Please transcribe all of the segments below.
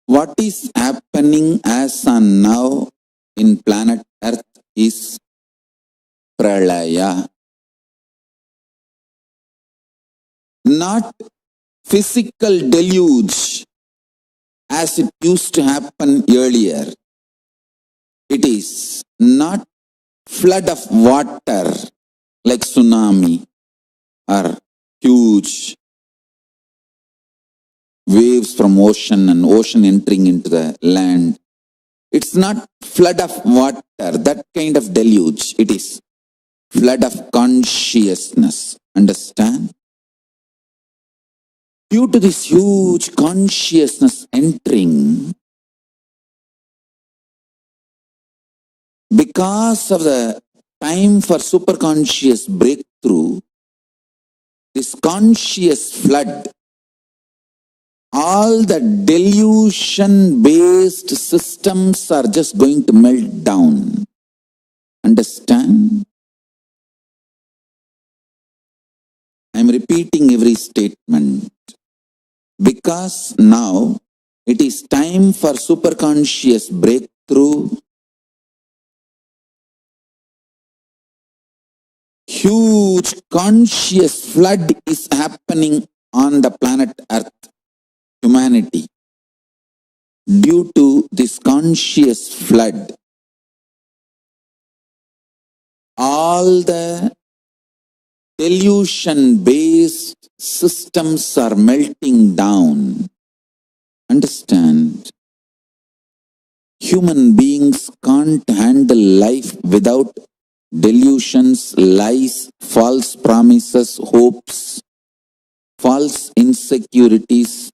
What is happening as on now in planet Earth is Pralaya. Not physical deluge as it used to happen earlier. It is not flood of water like tsunami or huge waves from ocean and ocean entering into the land. It's not flood of water, that kind of deluge. It is flood of consciousness. Understand? Due to this huge consciousness entering, because of the time for superconscious breakthrough, this conscious flood, all the delusion-based systems are just going to melt down. Understand? I'm repeating every statement because now it is time for superconscious breakthrough. Huge conscious flood is happening on the planet Earth, humanity. Due to this conscious flood, all the delusion-based systems are melting down. Understand? Human beings can't handle life without delusions, lies, false promises, hopes, false insecurities,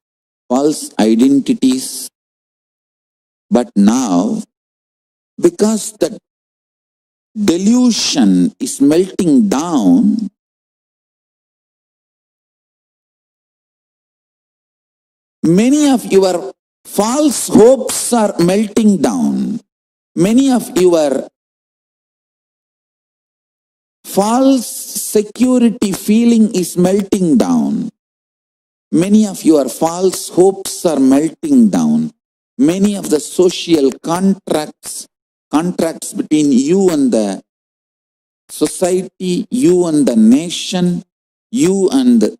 false identities. But now, because the delusion is melting down, many of your false hopes are melting down. Many of your false security feeling is melting down. Many of your false hopes are melting down. Many of the social contracts between you and the society, you and the nation, you and the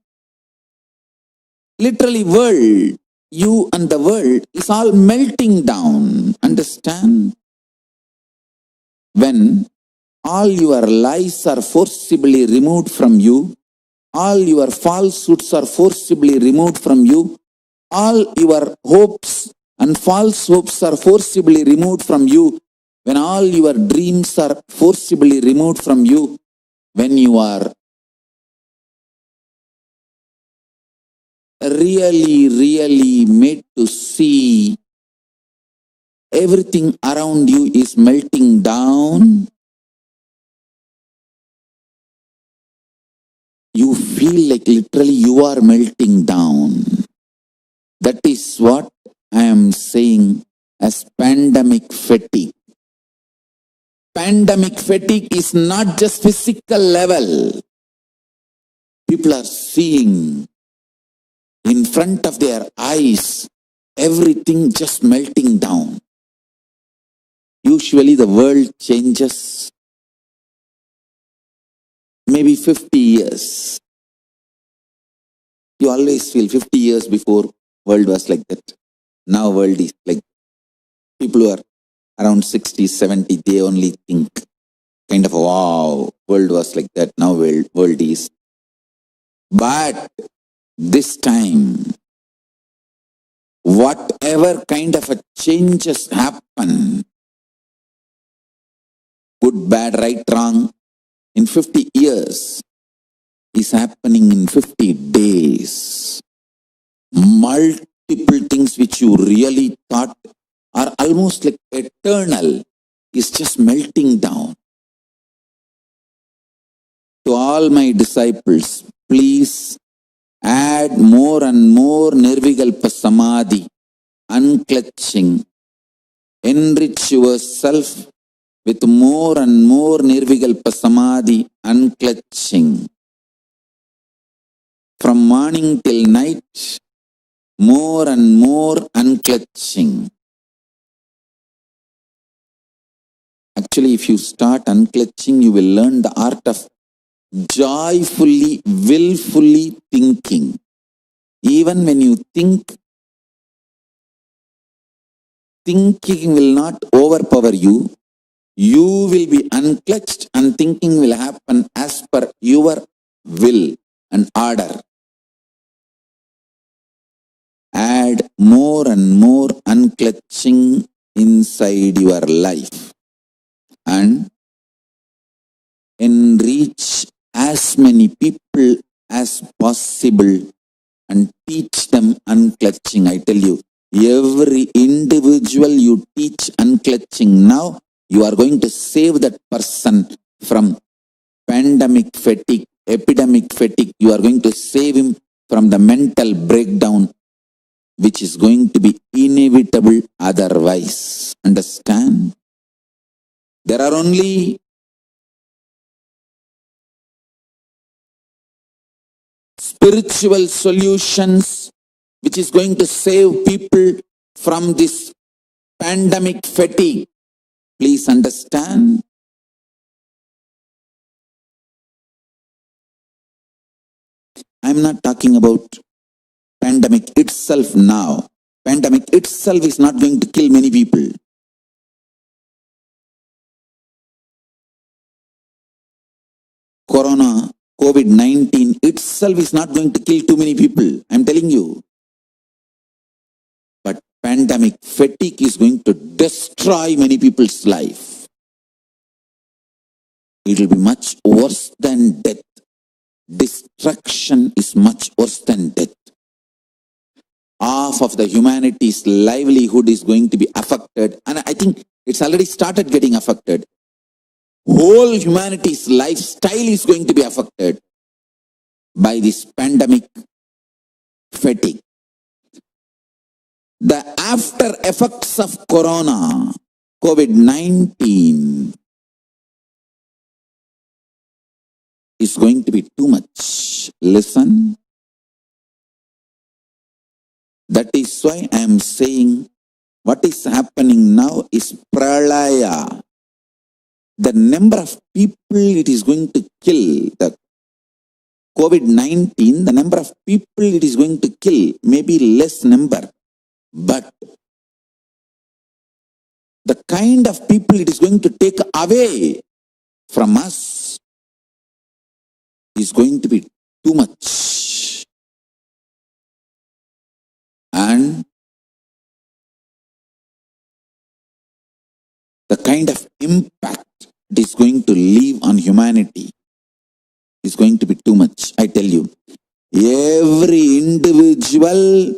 literally world, you and the world is all melting down. Understand? When all your lies are forcibly removed from you, all your falsehoods are forcibly removed from you, all your hopes and false hopes are forcibly removed from you, when all your dreams are forcibly removed from you, when you are really made to see everything around you is melting down, you feel like literally you are melting down. That is what I am saying as pandemic fatigue. Pandemic fatigue is not just physical level. People are seeing in front of their eyes everything just melting down. Usually the world changes maybe 50 years. You always feel 50 years before world was like that. Now world is like, people who are around 60, 70, they only think kind of, wow, world was like that, now world is. But this time, whatever kind of a changes happen, good, bad, right, wrong, in 50 years, is happening in 50 days. Multiple things which you really thought are almost like eternal is just melting down. To all my disciples, please add more and more Nirvikalpa Samadhi, unclutching. Enrich yourself with more and more Nirvikalpa Samadhi, unclutching. From morning till night, more and more unclutching. Actually, if you start unclutching, you will learn the art of joyfully, willfully thinking. Even when you think, thinking will not overpower you. You will be unclutched and thinking will happen as per your will and order. Add more and more unclutching inside your life and enrich as many people as possible and teach them unclutching. I tell you, every individual you teach unclutching now, you are going to save that person from pandemic fatigue, epidemic fatigue. You are going to save him from the mental breakdown, which is going to be inevitable otherwise. Understand? There are only spiritual solutions which is going to save people from this pandemic fatigue. Please understand. I'm not talking about pandemic itself now. Pandemic itself is not going to kill many people. Corona, COVID-19 itself is not going to kill too many people. I'm telling you. But pandemic fatigue is going to destroy many people's life. It will be much worse than death. Destruction is much worse than death. Half of the humanity's livelihood is going to be affected, and I think it's already started getting affected. Whole humanity's lifestyle is going to be affected by this pandemic fatigue. The after effects of corona, COVID-19, is going to be too much. Listen. That is why I am saying what is happening now is Pralaya. The number of people it is going to kill, the COVID-19, the number of people it is going to kill may be less number, but the kind of people it is going to take away from us is going to be too much. And the kind of impact it is going to leave on humanity is going to be too much. I tell you, every individual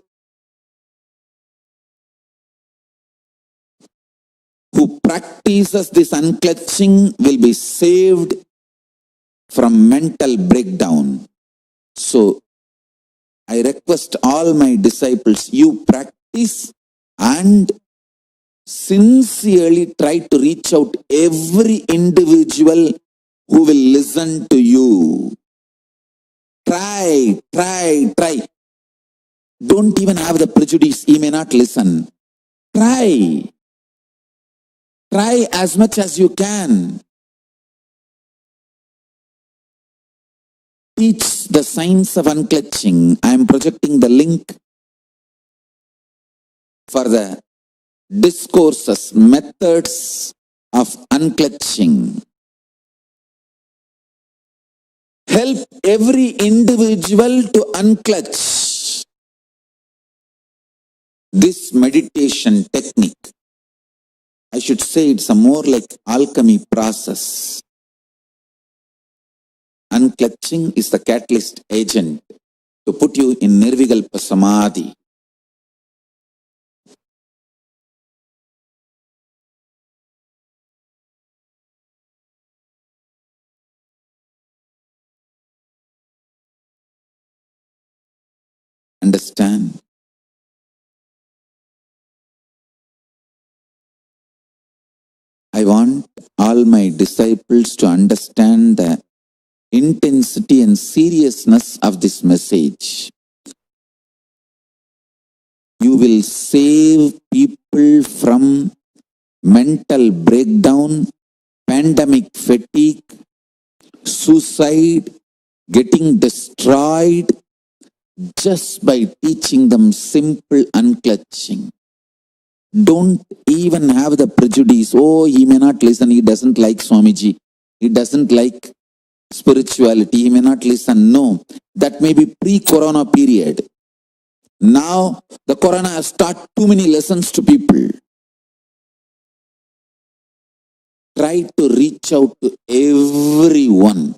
who practices this unclutching will be saved from mental breakdown. So I request all my disciples, you practice and sincerely try to reach out every individual who will listen to you. Try. Don't even have the prejudice, he may not listen. Try as much as you can. Teach the science of unclutching. I am projecting the link for the discourses, methods of unclutching. Help every individual to unclutch. This meditation technique, I should say it's a more like alchemy process. Unclutching is the catalyst agent to put you in Nirvikalpa Samadhi. Understand? I want all my disciples to understand the intensity and seriousness of this message. You will save people from mental breakdown, pandemic fatigue, suicide, getting destroyed, just by teaching them simple unclutching. Don't even have the prejudice, oh, he may not listen, he doesn't like Swamiji, he doesn't like spirituality, he may not listen. No, that may be pre-corona period. Now, the corona has taught too many lessons to people. Try to reach out to everyone.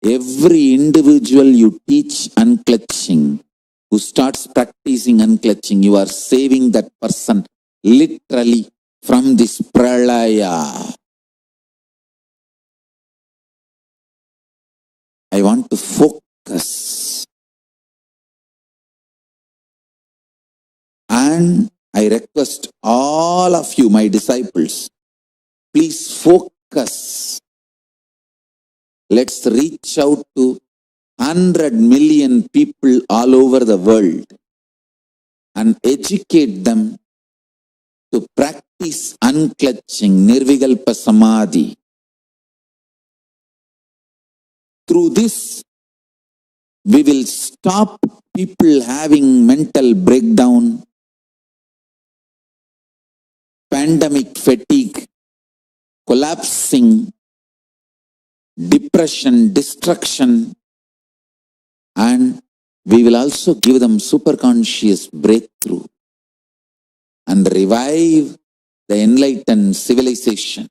Every individual you teach unclutching, who starts practicing unclutching, you are saving that person literally from this pralaya. I want to focus. And I request all of you, my disciples, please focus. Let's reach out to 100 million people all over the world and educate them to practice unclutching, nirvikalpa samadhi. Through this, we will stop people having mental breakdown, pandemic fatigue, collapsing, depression, destruction, and we will also give them superconscious breakthrough and revive the enlightened civilization.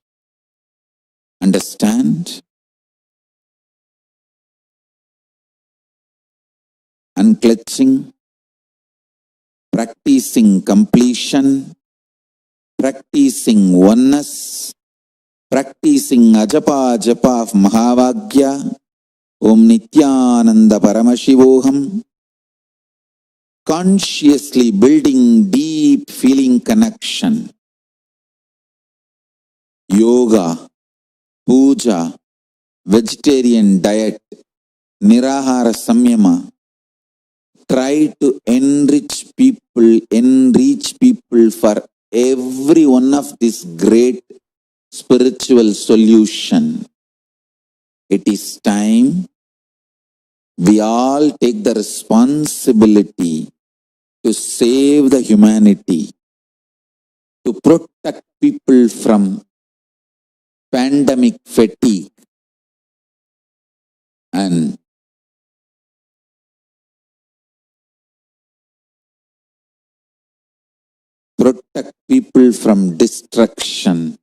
Understand? Unclutching, practicing completion, practicing oneness, practicing ajapa japa of Mahavagya, Om Nithyananda Paramashivoham, consciously building deep feeling connection, yoga, puja, vegetarian diet, nirahara samyama. Try to enrich people for every one of this great spiritual solution. It is time we all take the responsibility to save the humanity, to protect people from pandemic fatigue and protect people from destruction.